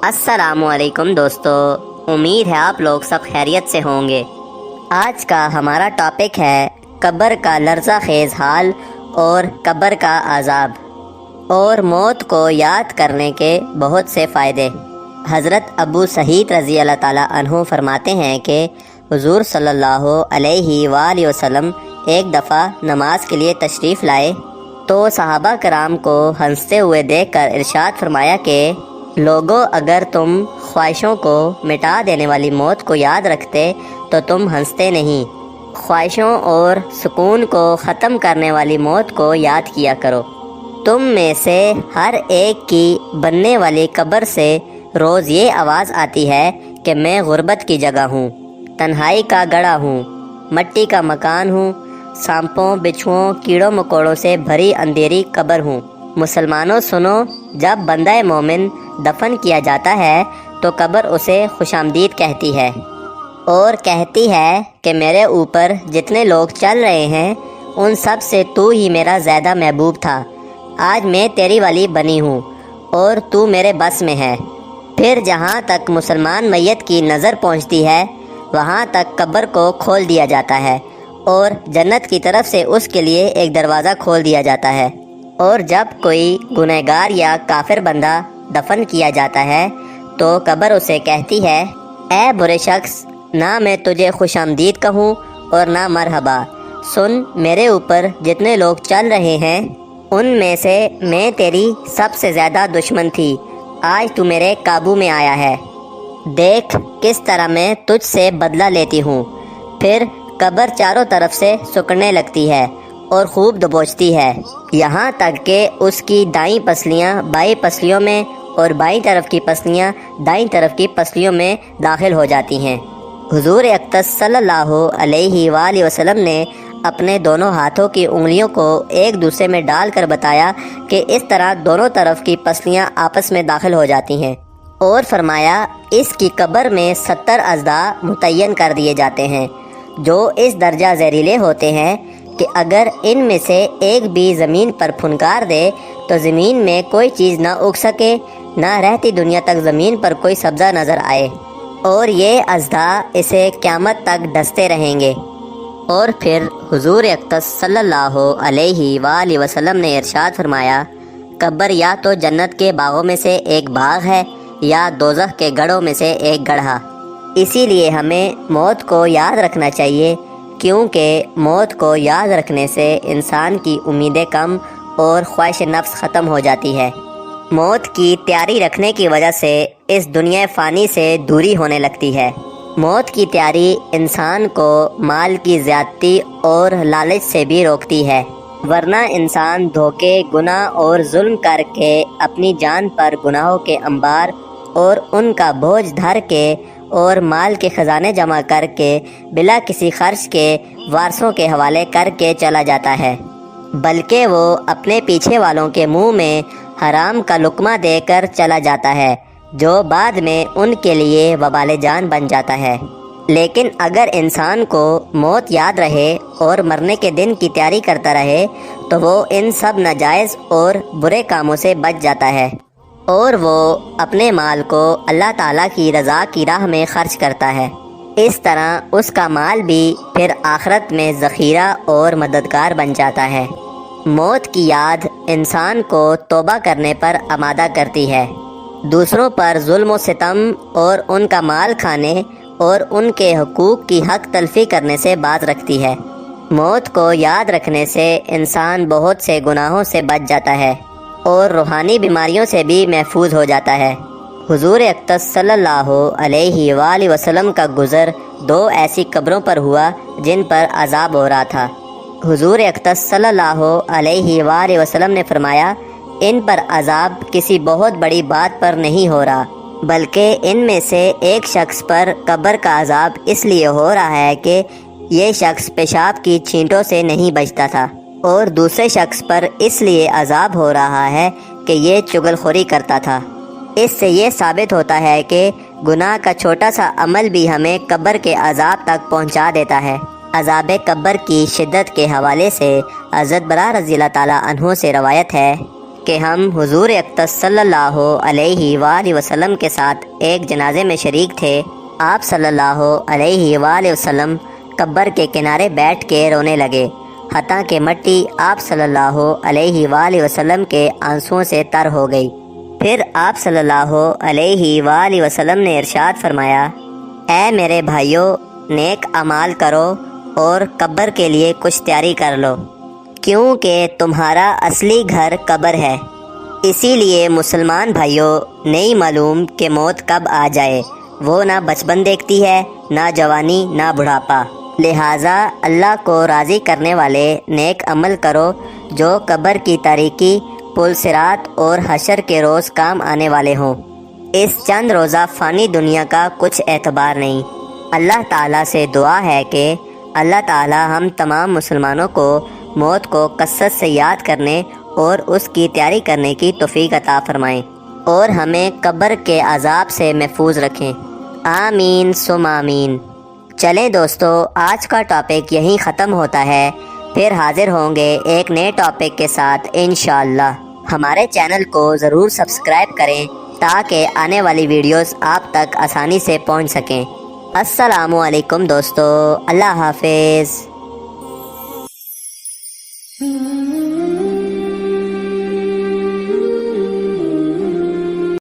अस्सलामुअलैकुम दोस्तों, उम्मीद है आप लोग सब खैरियत से होंगे। आज का हमारा टॉपिक है कब्र का लर्ज़ा खेज़ हाल और कब्र का अज़ाब और मौत को याद करने के बहुत से फ़ायदे। हज़रत अबू सईद रज़ी अल्लाह ताला अन्हु फरमाते हैं कि हुज़ूर सल्लल्लाहु अलैहि वसल्लम एक दफ़ा नमाज के लिए तशरीफ़ लाए तो सहाबा कराम को हंसते हुए देखकर इरशाद फरमाया कि लोगों, अगर तुम ख्वाहिशों को मिटा देने वाली मौत को याद रखते तो तुम हंसते नहीं। ख्वाहिशों और सुकून को ख़त्म करने वाली मौत को याद किया करो। तुम में से हर एक की बनने वाली कब्र से रोज़ ये आवाज़ आती है कि मैं गुर्बत की जगह हूँ, तन्हाई का गड़ा हूँ, मट्टी का मकान हूँ, सांपों, बिच्छुओं, कीड़ों मकोड़ों से भरी अंधेरी कब्र हूँ। मुसलमानों सुनो, जब बंदा मोमिन दफन किया जाता है तो कब्र उसे खुशामदीद कहती है और कहती है कि मेरे ऊपर जितने लोग चल रहे हैं उन सब से तू ही मेरा ज़्यादा महबूब था। आज मैं तेरी वाली बनी हूँ और तू मेरे बस में है। फिर जहाँ तक मुसलमान मैयत की नज़र पहुँचती है वहाँ तक कब्र को खोल दिया जाता है और जन्नत की तरफ से उसके लिए एक दरवाज़ा खोल दिया जाता है। और जब कोई गुनहगार या काफिर बंदा दफन किया जाता है तो कब्र उसे कहती है, ऐ बुरे शख्स, ना मैं तुझे खुशामदीद कहूँ और ना मरहबा। सुन, मेरे ऊपर जितने लोग चल रहे हैं उनमें से मैं तेरी सबसे ज़्यादा दुश्मन थी। आज तू मेरे काबू में आया है। देख किस तरह मैं तुझसे बदला लेती हूँ। फिर कब्र चारों तरफ से सुकड़ने लगती है और खूब दबोचती है, यहाँ तक कि उसकी दाईं पसलियाँ बाईं पसलियों में और बाईं तरफ की पसलियाँ दाईं तरफ की पसलियों में दाखिल हो जाती हैं। हुजूर अक़दस सल्लल्लाहु अलैहि वसल्लम ने अपने दोनों हाथों की उंगलियों को एक दूसरे में डालकर बताया कि इस तरह दोनों तरफ की पसलियाँ आपस में दाखिल हो जाती हैं और फरमाया, इसकी कब्र में 70 अज़दा मुतय्यन कर दिए जाते हैं जो इस दर्जा ज़हरीले होते हैं कि अगर इनमें से एक भी ज़मीन पर फुनकार दे तो ज़मीन में कोई चीज़ ना उग सके, ना रहती दुनिया तक ज़मीन पर कोई सब्ज़ा नज़र आए, और ये अज़दा इसे क़यामत तक डसते रहेंगे। और फिर हुज़ूर अक़दस सल्लल्लाहु अलैहि वसल्लम ने इरशाद फरमाया, कब्र या तो जन्नत के बागों में से एक बाग है या दोज़ख के गढ़ों में से एक गढ़ा। इसीलिए हमें मौत को याद रखना चाहिए, क्योंकि मौत को याद रखने से इंसान की उम्मीदें कम और ख्वाहिश नफ्स ख़त्म हो जाती है। मौत की तैयारी रखने की वजह से इस दुनिया फ़ानी से दूरी होने लगती है। मौत की तैयारी इंसान को माल की ज़्यादती और लालच से भी रोकती है, वरना इंसान धोखे, गुनाह और जुल्म करके अपनी जान पर गुनाहों के अंबार और उनका बोझ धर के और माल के ख़जाने जमा करके बिला किसी खर्च के वारसों के हवाले करके चला जाता है, बल्कि वो अपने पीछे वालों के मुंह में हराम का लुक़मा देकर चला जाता है जो बाद में उनके लिए वबाल जान बन जाता है। लेकिन अगर इंसान को मौत याद रहे और मरने के दिन की तैयारी करता रहे तो वो इन सब नाजायज़ और बुरे कामों से बच जाता है और वो अपने माल को अल्लाह ताला की रज़ा की राह में खर्च करता है। इस तरह उसका माल भी फिर आखिरत में ज़ख़ीरा और मददगार बन जाता है। मौत की याद इंसान को तौबा करने पर आमादा करती है, दूसरों पर जुल्म व सितम और उनका माल खाने और उनके हुकूक की हक तलफ़ी करने से बाज रखती है। मौत को याद रखने से इंसान बहुत से गुनाहों से बच जाता है और रूहानी बीमारियों से भी महफूज हो जाता है। हुजूर अक़दस सल्लल्लाहु अलैहि वसल्लम का गुज़र दो ऐसी कब्रों पर हुआ जिन पर अज़ाब हो रहा था। हुजूर अक़दस सल्लल्लाहु अलैहि वसल्लम ने फरमाया, इन पर अज़ाब किसी बहुत बड़ी बात पर नहीं हो रहा, बल्कि इनमें से एक शख्स पर कब्र का अज़ाब इसलिए हो रहा है कि ये शख्स पेशाब की छींटों से नहीं बचता था, और दूसरे शख्स पर इसलिए अज़ाब हो रहा है कि ये चुगलखोरी करता था। इससे ये साबित होता है कि गुनाह का छोटा सा अमल भी हमें कब्र के अज़ाब तक पहुंचा देता है। عذاب قبر کی شدت کے حوالے سے حضرت برا رضی اللہ تعالیٰ عنہ سے روایت ہے کہ ہم حضور اقدس صلی اللہ علیہ وآلہ وسلم کے ساتھ ایک جنازے میں شریک تھے۔ آپ صلی اللہ علیہ وآلہ وسلم قبر کے کنارے بیٹھ کے رونے لگے، حتیٰ کہ مٹی آپ صلی اللہ علیہ وآلہ وسلم کے آنسوؤں سے تر ہو گئی۔ پھر آپ صلی اللہ علیہ وآلہ وسلم نے ارشاد فرمایا، اے میرے بھائیوں، نیک اعمال کرو اور قبر کے لیے کچھ تیاری کر لو، کیونکہ تمہارا اصلی گھر قبر ہے۔ اسی لیے مسلمان بھائیوں، نہیں معلوم کہ موت کب آ جائے، وہ نہ بچپن دیکھتی ہے، نہ جوانی، نہ بڑھاپا۔ لہٰذا اللہ کو راضی کرنے والے نیک عمل کرو جو قبر کی تاریکی، پل صراط اور حشر کے روز کام آنے والے ہوں۔ اس چند روزہ فانی دنیا کا کچھ اعتبار نہیں۔ اللہ تعالیٰ سے دعا ہے کہ اللہ تعالیٰ ہم تمام مسلمانوں کو موت کو کثرت سے یاد کرنے اور اس کی تیاری کرنے کی توفیق عطا فرمائیں اور ہمیں قبر کے عذاب سے محفوظ رکھیں۔ آمین ثم آمین۔ چلیں دوستو، آج کا ٹاپک یہیں ختم ہوتا ہے، پھر حاضر ہوں گے ایک نئے ٹاپک کے ساتھ انشاءاللہ۔ ہمارے چینل کو ضرور سبسکرائب کریں تاکہ آنے والی ویڈیوز آپ تک آسانی سے پہنچ سکیں۔ السلام علیکم دوستو، اللہ حافظ۔